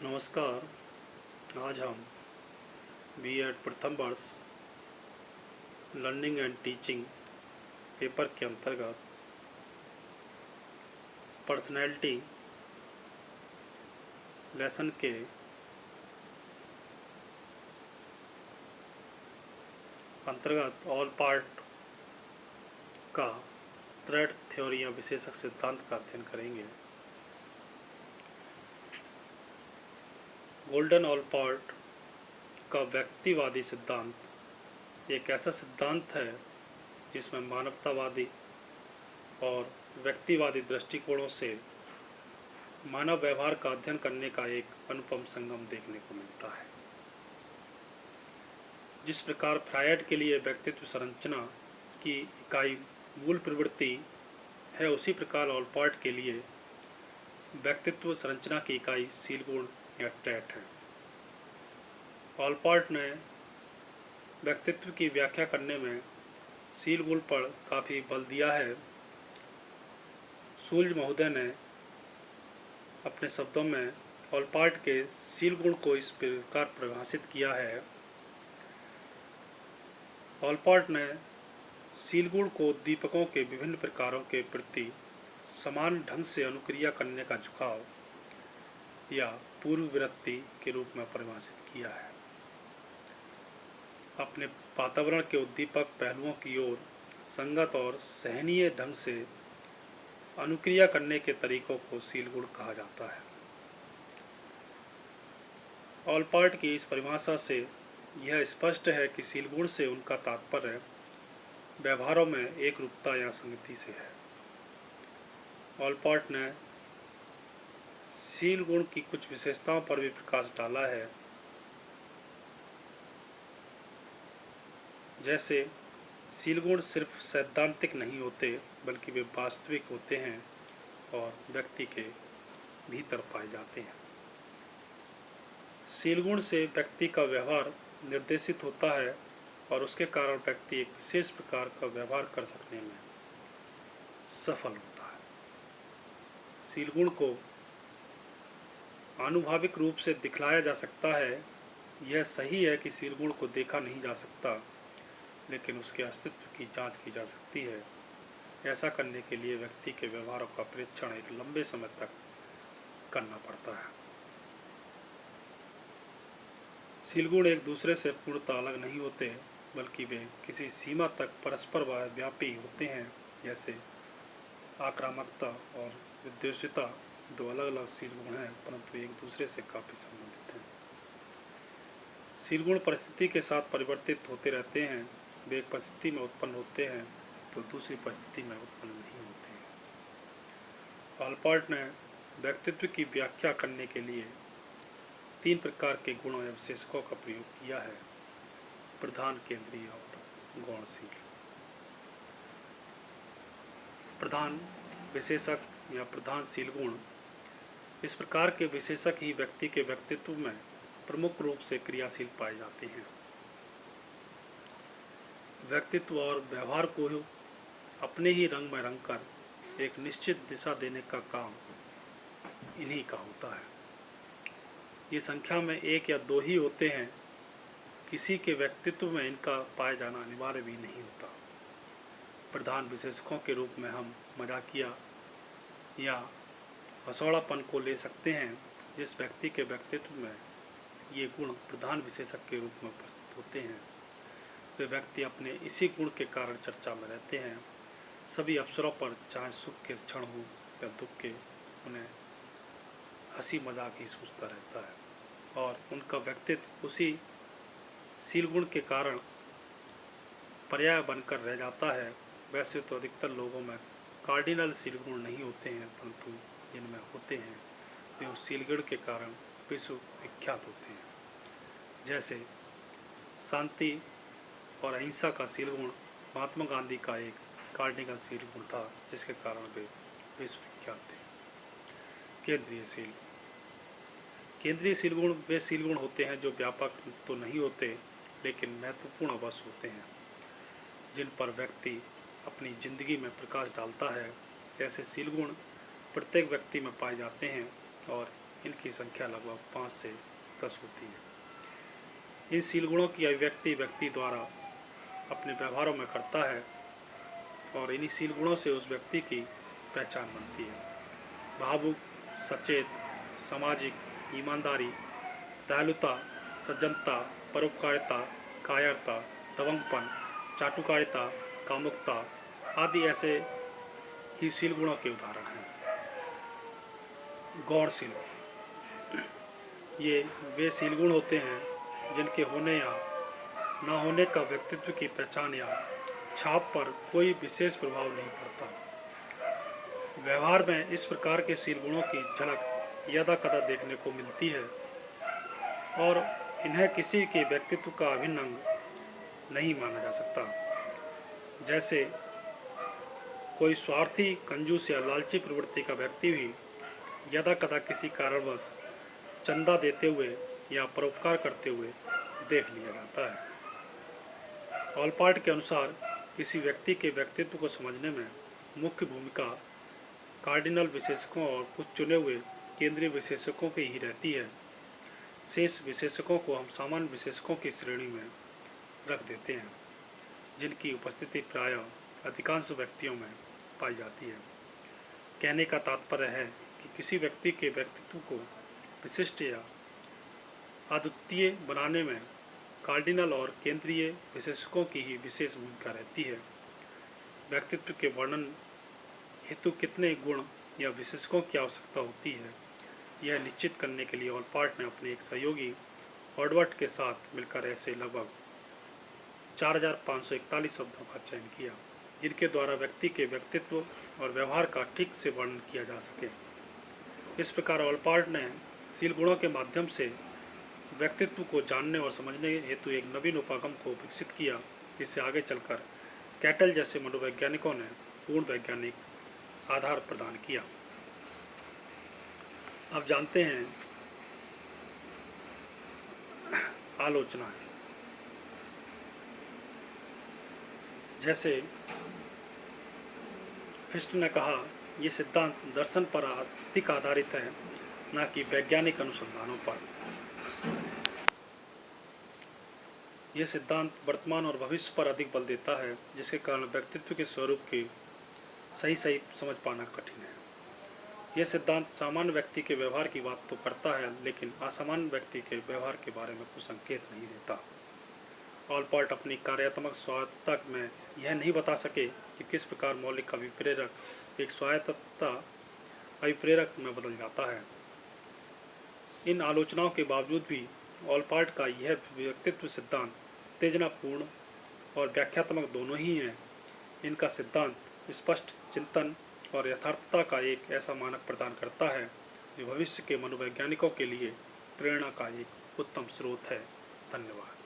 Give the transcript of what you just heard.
नमस्कार। आज हम बीएड प्रथम वर्ष लर्निंग एंड टीचिंग पेपर के अंतर्गत पर्सनैलिटी लेसन के अंतर्गत ऑल पार्ट का थ्रेड थ्योरी या विशेषक सिद्धांत का अध्ययन करेंगे। गोल्डन ऑल पार्ट का व्यक्तिवादी सिद्धांत एक ऐसा सिद्धांत है जिसमें मानवतावादी और व्यक्तिवादी दृष्टिकोणों से मानव व्यवहार का अध्ययन करने का एक अनुपम संगम देखने को मिलता है। जिस प्रकार फ्रायड के लिए व्यक्तित्व संरचना की इकाई मूल प्रवृत्ति है, उसी प्रकार ऑलपार्ट के लिए व्यक्तित्व संरचना की इकाई शील गुण या ट्रैट है। ऑलपार्ट ने व्यक्तित्व की व्याख्या करने में शील गुण पर काफ़ी बल दिया है। शूल्ज महोदय ने अपने शब्दों में ऑलपार्ट के शील गुण को इस प्रकार परिभाषित किया है। ऑलपार्ट ने शील गुण को दीपकों के विभिन्न प्रकारों के प्रति समान ढंग से अनुक्रिया करने का झुकाव या पूर्ववृत्ति के रूप में परिभाषित किया है। अपने वातावरण के उद्दीपक पहलुओं की ओर संगत और सहनीय ढंग से अनुक्रिया करने के तरीकों को शील गुण कहा जाता है। ऑलपार्ट की इस परिभाषा से यह स्पष्ट है कि शील गुण से उनका तात्पर्य व्यवहारों में एक रूपता या संगति से है। ऑलपार्ट ने शील गुण की कुछ विशेषताओं पर भी प्रकाश डाला है, जैसे शील गुण सिर्फ सैद्धांतिक नहीं होते बल्कि वे वास्तविक होते हैं और व्यक्ति के भीतर पाए जाते हैं। शील गुण से व्यक्ति का व्यवहार निर्देशित होता है और उसके कारण व्यक्ति एक विशेष प्रकार का व्यवहार कर सकने में सफल होता है। शील गुण को आनुभाविक रूप से दिखलाया जा सकता है। यह सही है कि शील गुण को देखा नहीं जा सकता, लेकिन उसके अस्तित्व की जांच की जा सकती है। ऐसा करने के लिए व्यक्ति के व्यवहारों का परीक्षण एक लंबे समय तक करना पड़ता है। शील गुण एक दूसरे से पूर्णतः अलग नहीं होते, बल्कि वे किसी सीमा तक परस्पर व्यापी होते हैं। जैसे आक्रामकता और विद्वेषिता दो अलग अलग शील गुण हैं, परंतु एक दूसरे से काफ़ी संबंधित हैं। शील गुण परिस्थिति के साथ परिवर्तित होते रहते हैं। वे एक परिस्थिति में उत्पन्न होते हैं तो दूसरी परिस्थिति में उत्पन्न नहीं होते हैं। ऑलपार्ट ने व्यक्तित्व की व्याख्या करने के लिए 3 प्रकार के गुणों या विशेषकों का प्रयोग किया है: प्रधान, केंद्रीय और गौणशील। प्रधान विशेषक या प्रधानशील गुण इस प्रकार के विशेषक ही व्यक्ति के व्यक्तित्व में प्रमुख रूप से क्रियाशील पाए जाते हैं। व्यक्तित्व और व्यवहार को अपने ही रंग में रंगकर एक निश्चित दिशा देने का काम इन्हीं का होता है। ये संख्या में 1 या 2 ही होते हैं। किसी के व्यक्तित्व में इनका पाए जाना अनिवार्य भी नहीं होता। प्रधान विशेषकों के रूप में हम मजाकिया या हंसौड़ापन को ले सकते हैं। जिस व्यक्ति के व्यक्तित्व में ये गुण प्रधान विशेषक के रूप में उपस्थित होते हैं, वे व्यक्ति अपने इसी गुण के कारण चर्चा में रहते हैं। सभी अवसरों पर, चाहे सुख के क्षण हो या दुख के, उन्हें हंसी मजाक ही सूझता रहता है और उनका व्यक्तित्व उसी शील गुण के कारण पर्याय बनकर रह जाता है। वैसे तो अधिकतर लोगों में कार्डिनल शील गुण नहीं होते हैं, परंतु जिनमें होते हैं वे उस शील गुण के कारण विश्व विख्यात होते हैं। जैसे शांति और अहिंसा का शील गुण महात्मा गांधी का एक कार्डिनल शील गुण था, जिसके कारण वे विश्व विख्यात थे। केंद्रीय शील गुण वे शील गुण होते हैं जो व्यापक तो नहीं होते, लेकिन महत्वपूर्ण अवश्य होते हैं, जिन पर व्यक्ति अपनी जिंदगी में प्रकाश डालता है। ऐसे शील गुण प्रत्येक व्यक्ति में पाए जाते हैं और इनकी संख्या लगभग 5 से 10 होती है। इन शील गुणों की अभिव्यक्ति व्यक्ति द्वारा अपने व्यवहारों में करता है और इन्हीं शील गुणों से उस व्यक्ति की पहचान बनती है। भावुक, सचेत, सामाजिक, ईमानदारी, दयालुता, सज्जनता, परोपकारिता, कायरता, दबंगपन, चाटुकारिता, कामुकता आदि ऐसे ही शील गुणों के उदाहरण हैं। गौरशील, ये वे शील गुण होते हैं जिनके होने या न होने का व्यक्तित्व की पहचान या छाप पर कोई विशेष प्रभाव नहीं पड़ता। व्यवहार में इस प्रकार के शील गुणों की झलक यदाकदा देखने को मिलती है और इन्हें किसी के व्यक्तित्व का अभिन्न अंग नहीं माना जा सकता। जैसे कोई स्वार्थी, कंजूस या लालची प्रवृत्ति का व्यक्ति भी यदाकदा किसी कारणवश चंदा देते हुए या परोपकार करते हुए देख लिया जाता है। ऑलपार्ट के अनुसार किसी व्यक्ति के व्यक्तित्व को समझने में मुख्य भूमिका कार्डिनल विशेषकों और कुछ चुने हुए केंद्रीय विशेषकों की ही रहती है। शेष विशेषकों को हम सामान्य विशेषकों की श्रेणी में रख देते हैं, जिनकी उपस्थिति प्रायः अधिकांश व्यक्तियों में पाई जाती है। कहने का तात्पर्य है कि किसी व्यक्ति के व्यक्तित्व को विशिष्ट या अद्वितीय बनाने में कार्डिनल और केंद्रीय विशेषकों की ही विशेष भूमिका रहती है। व्यक्तित्व के वर्णन हेतु कितने गुण या विशेषकों की आवश्यकता होती है, यह निश्चित करने के लिए ऑलपार्ट ने अपने एक सहयोगी ऑडवर्ट के साथ मिलकर ऐसे लगभग 4541 शब्दों का चयन किया, जिनके द्वारा व्यक्ति के व्यक्तित्व और व्यवहार का ठीक से वर्णन किया जा सके। इस प्रकार ऑलपार्ट ने शील गुणों के माध्यम से व्यक्तित्व को जानने और समझने हेतु एक नवीन उपागम को विकसित किया, जिससे आगे चलकर कैटल जैसे मनोवैज्ञानिकों ने पूर्ण वैज्ञानिक आधार प्रदान किया। अब जानते हैं आलोचनाएं। जैसे फिस्ट ने कहा, ये सिद्धांत दर्शन पर अधिक आधारित है, न कि वैज्ञानिक अनुसंधानों पर। यह सिद्धांत वर्तमान और भविष्य पर अधिक बल देता है, जिसके कारण व्यक्तित्व के स्वरूप की सही समझ पाना कठिन है। यह सिद्धांत सामान्य व्यक्ति के व्यवहार की बात तो करता है, लेकिन असामान्य व्यक्ति के व्यवहार के बारे में कुछ संकेत नहीं देता। ऑलपार्ट अपनी कार्यात्मक स्वायत्तता में यह नहीं बता सके कि किस प्रकार मौलिक अभिप्रेरक एक स्वायत्तता अभिप्रेरक में बदल जाता है। इन आलोचनाओं के बावजूद भी ऑलपार्ट का यह व्यक्तित्व सिद्धांत उत्तेजनापूर्ण और व्याख्यात्मक दोनों ही है। इनका सिद्धांत स्पष्ट चिंतन और यथार्थता का एक ऐसा मानक प्रदान करता है जो भविष्य के मनोवैज्ञानिकों के लिए प्रेरणा का एक उत्तम स्रोत है। धन्यवाद।